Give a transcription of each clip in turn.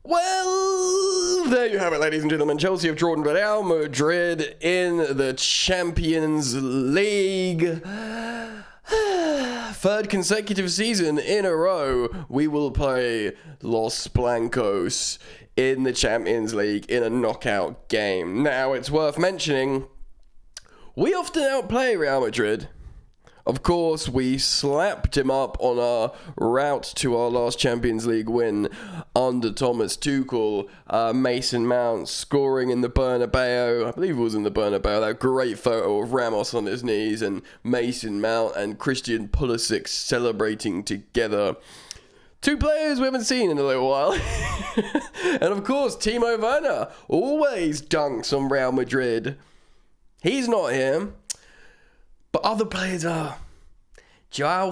Well, there you have it, ladies and gentlemen. Chelsea have drawn Real Madrid in the Champions League. Third consecutive season in a row, we will play Los Blancos in the Champions League in a knockout game. Now, it's worth mentioning, we often outplay Real Madrid. Of course, we slapped him up on our route to our last Champions League win under Thomas Tuchel. Mason Mount scoring in the Bernabeu. I believe it was in the Bernabeu. That great photo of Ramos on his knees and Mason Mount and Christian Pulisic celebrating together. Two players we haven't seen in a little while. And of course, Timo Werner always dunks on Real Madrid. He's not here. But other players are Joao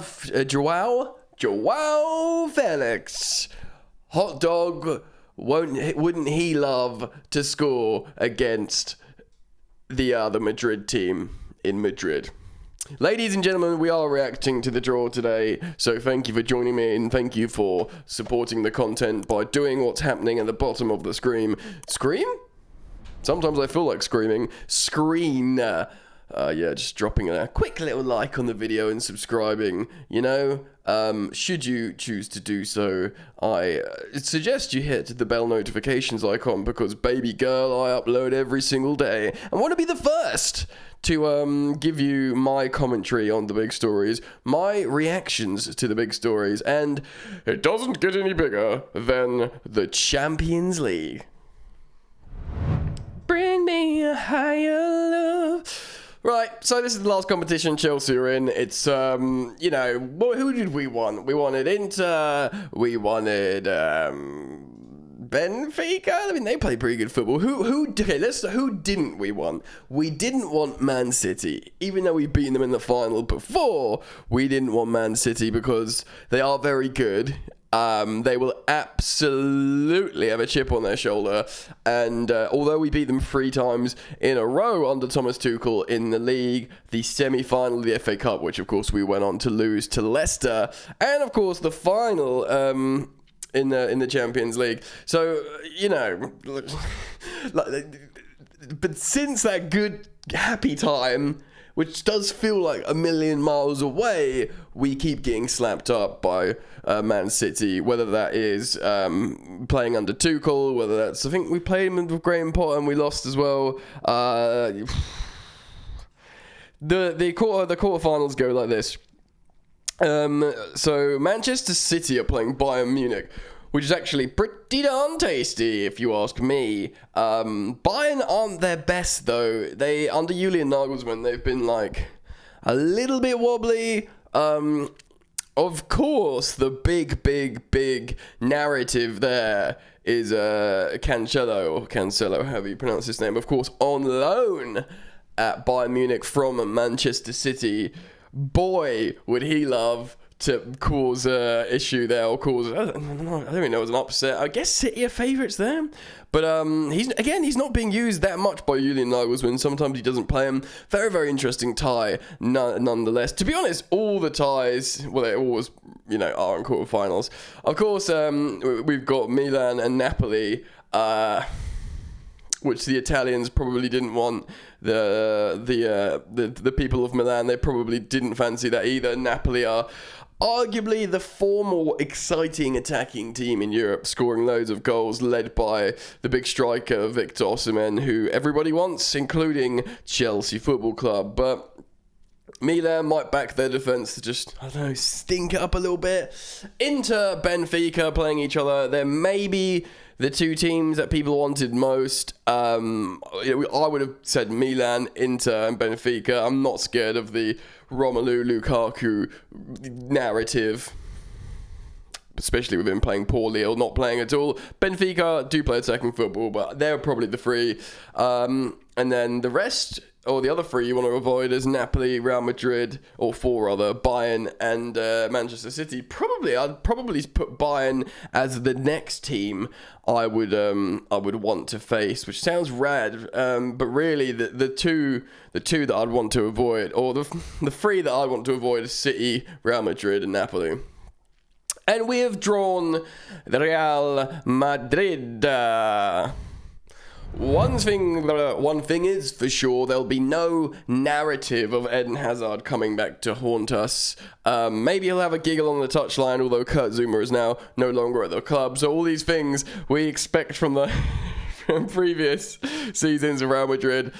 Felix. Hot dog, wouldn't he love to score against the Madrid team in Madrid? Ladies and gentlemen, we are reacting to the draw today, so thank you for joining me and thank you for supporting the content by doing what's happening at the bottom of the screen. Scream? Sometimes I feel like screaming. Screen. Just dropping a quick little like on the video and subscribing, should you choose to do so. I suggest you hit the bell notifications icon because, baby girl, I upload every single day. I want to be the first to give you my commentary on the big stories, my reactions to the big stories, and it doesn't get any bigger than the Champions League. Bring me a higher love. Right, so this is the last competition Chelsea are in. It's, who did we want? We wanted Inter, we wanted, Benfica. I mean, they play pretty good football. Who didn't we want? We didn't want Man City, even though we've beaten them in the final before. We didn't want Man City because they are very good. They will absolutely have a chip on their shoulder, and although we beat them 3 times in a row under Thomas Tuchel in the league, the semi-final of the FA Cup, which of course we went on to lose to Leicester, and of course the final in the Champions League. So but since that good happy time, which does feel like a million miles away, we keep getting slapped up by Man City, whether that is playing under Tuchel, whether that's, I think we played him with Graham Potter and we lost as well. The quarterfinals go like this. So Manchester City are playing Bayern Munich, which is actually pretty darn tasty, if you ask me. Bayern aren't their best, though. They, under Julian Nagelsmann, they've been, like, a little bit wobbly. Of course, the big narrative there is Cancelo, however you pronounce his name, of course, on loan at Bayern Munich from Manchester City. Boy, would he love to cause issue there, or cause, I don't even know, it was an upset. I guess City are favourites there, but he's not being used that much by Julian Nagelsmann. Sometimes he doesn't play him. Very, very interesting tie, nonetheless. To be honest, all the ties, well, they always, are in quarterfinals. Of course, we've got Milan and Napoli, which the Italians probably didn't want. The people of Milan, they probably didn't fancy that either. Napoli are arguably the 4 more exciting attacking team in Europe, scoring loads of goals, led by the big striker Victor Osimhen, who everybody wants, including Chelsea Football Club. But Milan might back their defence to just, stink it up a little bit. Inter, Benfica playing each other. They're maybe the 2 teams that people wanted most. I would have said Milan, Inter, and Benfica. I'm not scared of the Romelu Lukaku narrative, especially with him playing poorly or not playing at all. Benfica do play attacking football, but they're probably the 3. And then the rest, or the other 3 you want to avoid, is Napoli, Real Madrid, or 4 rather, Bayern and Manchester City. I'd probably put Bayern as the next team I would want to face, which sounds rad, but really the two that I'd want to avoid, or the 3 that I want to avoid, is City, Real Madrid, and Napoli. And we have drawn the Real Madrid. One thing is for sure, there'll be no narrative of Eden Hazard coming back to haunt us. Maybe he'll have a giggle on the touchline, although Kurt Zuma is now no longer at the club. So all these things we expect from the from previous seasons of Real Madrid.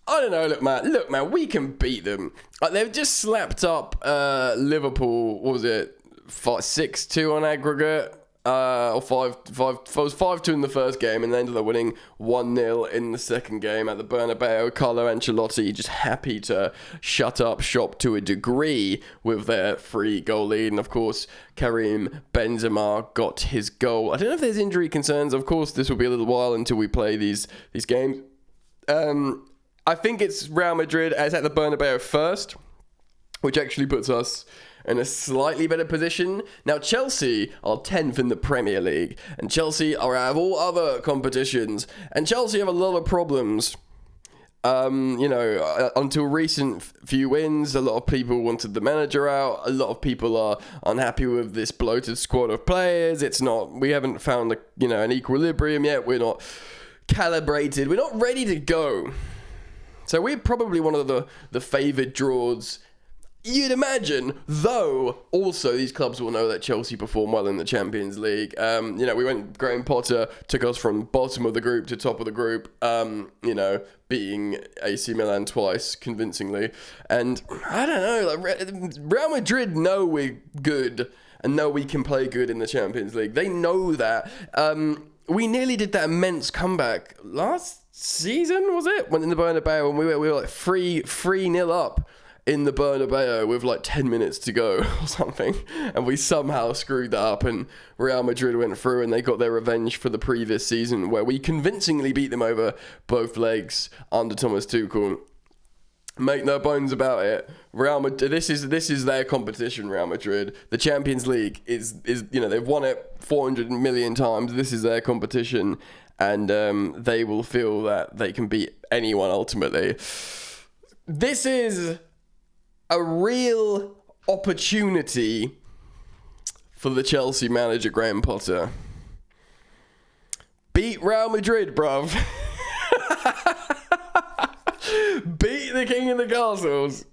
I don't know, look man, we can beat them. They've just slapped up Liverpool, what was it, 6-2 on aggregate? Or 5-2 in the first game, and then ended up winning 1-0 in the second game at the Bernabeu. Carlo Ancelotti just happy to shut up shop to a degree with their 3-goal lead, and of course Karim Benzema got his goal. I don't know if there's injury concerns. Of course, this will be a little while until we play these games. I think it's Real Madrid as at the Bernabeu first, which actually puts us in a slightly better position. Now, Chelsea are 10th in the Premier League, and Chelsea are out of all other competitions, and Chelsea have a lot of problems. Until recent few wins, a lot of people wanted the manager out. A lot of people are unhappy with this bloated squad of players. We haven't found an equilibrium yet. We're not calibrated. We're not ready to go. So we're probably one of the favoured draws, you'd imagine, though also these clubs will know that Chelsea perform well in the Champions League. Graham Potter took us from bottom of the group to top of the group, beating AC Milan twice convincingly. And I don't know, Real Madrid know we're good and know we can play good in the Champions League. They know that. We nearly did that immense comeback last season, was it? When in the Bernabeu, when we were like 3-0 up in the Bernabeu with like 10 minutes to go or something, and we somehow screwed that up, and Real Madrid went through and they got their revenge for the previous season where we convincingly beat them over both legs under Thomas Tuchel. Make no bones about it. Real Madrid, this is their competition. Real Madrid, the Champions League is they've won it 400 million times. This is their competition, and they will feel that they can beat anyone ultimately. This is a real opportunity for the Chelsea manager Graham Potter. Beat Real Madrid, bruv. Beat the king of the castles,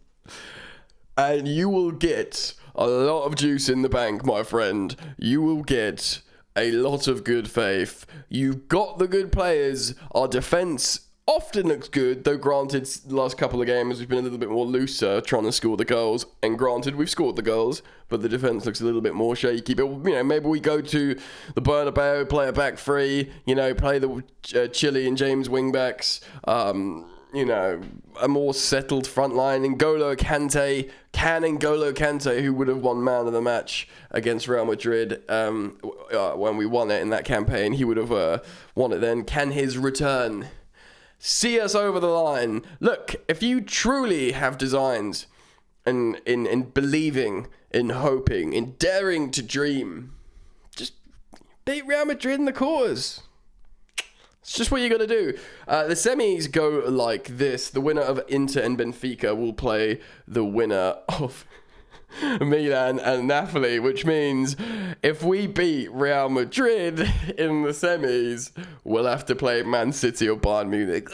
and you will get a lot of juice in the bank, my friend. You will get a lot of good faith. You've got the good players. Our defence often looks good, though granted, the last couple of games we've been a little bit more looser trying to score the goals, and granted we've scored the goals, but the defence looks a little bit more shaky. But maybe we go to the Bernabeu, play a back three, play the Chile and James wingbacks, a more settled front line. N'Golo Kante, who would have won man of the match against Real Madrid when we won it in that campaign, he would have won it then. Can his return see us over the line? Look, if you truly have designs in believing, in hoping, in daring to dream, just beat Real Madrid in the quarters. It's just what you got to do. The semis go like this. The winner of Inter and Benfica will play the winner of Milan and Napoli, which means if we beat Real Madrid in the semis, we'll have to play Man City or Bayern Munich.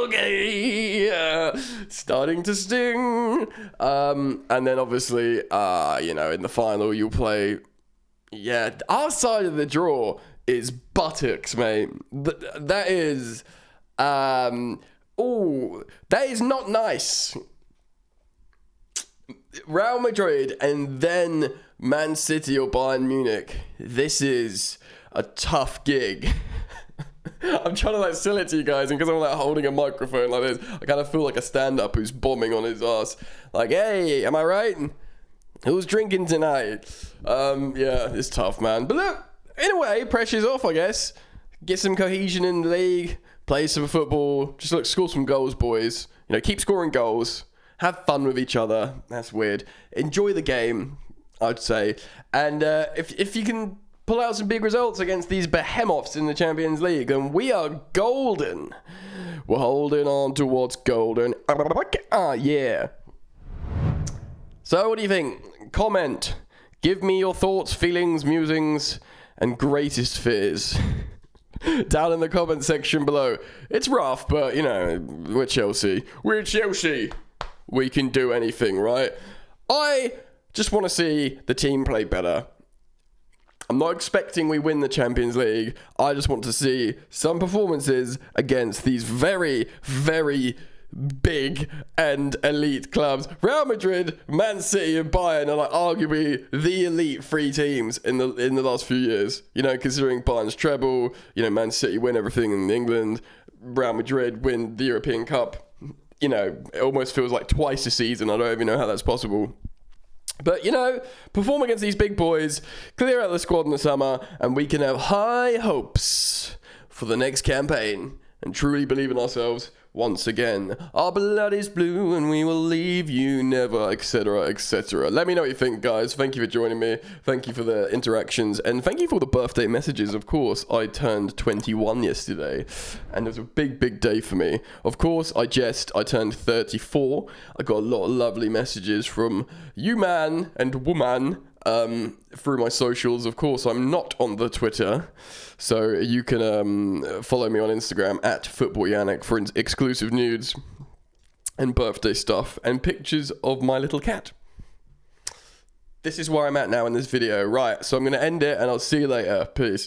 Okay, starting to sting. And then obviously, in the final, you'll play. Yeah, our side of the draw is buttocks, mate. That is, that is not nice. Real Madrid and then Man City or Bayern Munich. This is a tough gig. I'm trying to sell it to you guys, and because I'm holding a microphone like this, I kind of feel like a stand-up who's bombing on his ass. Like, hey, am I right? Who's drinking tonight? Yeah, it's tough, man. But look, in a way, pressure's off, I guess. Get some cohesion in the league, play some football, just score some goals, boys. Keep scoring goals. Have fun with each other. That's weird. Enjoy the game, I'd say. And if you can pull out some big results against these behemoths in the Champions League, then we are golden. We're holding on to what's golden. Yeah. So what do you think? Comment. Give me your thoughts, feelings, musings, and greatest fears down in the comment section below. It's rough, but, you know, we're Chelsea. We're Chelsea. We can do anything, right? I just want to see the team play better. I'm not expecting we win the Champions League. I just want to see some performances against these very, very big and elite clubs. Real Madrid, Man City, and Bayern are like arguably the elite three teams in the last few years. You know, considering Bayern's treble, you know, Man City win everything in England, Real Madrid win the European Cup. You know, it almost feels like twice a season. I don't even know how that's possible. But, you know, perform against these big boys, clear out the squad in the summer, and we can have high hopes for the next campaign and truly believe in ourselves once again. Our blood is blue and we will leave you never, etc., etc. Let me know what you think, guys. Thank you for joining me. Thank you for the interactions. And thank you for the birthday messages, of course. I turned 21 yesterday, and it was a big, big day for me. Of course, I turned 34. I got a lot of lovely messages from you, man and woman, through my socials. Of course, I'm not on the Twitter, so you can follow me on Instagram at FootballYannick for exclusive nudes and birthday stuff and pictures of my little cat. This is where I'm at now in this video. Right, so I'm going to end it and I'll see you later. Peace.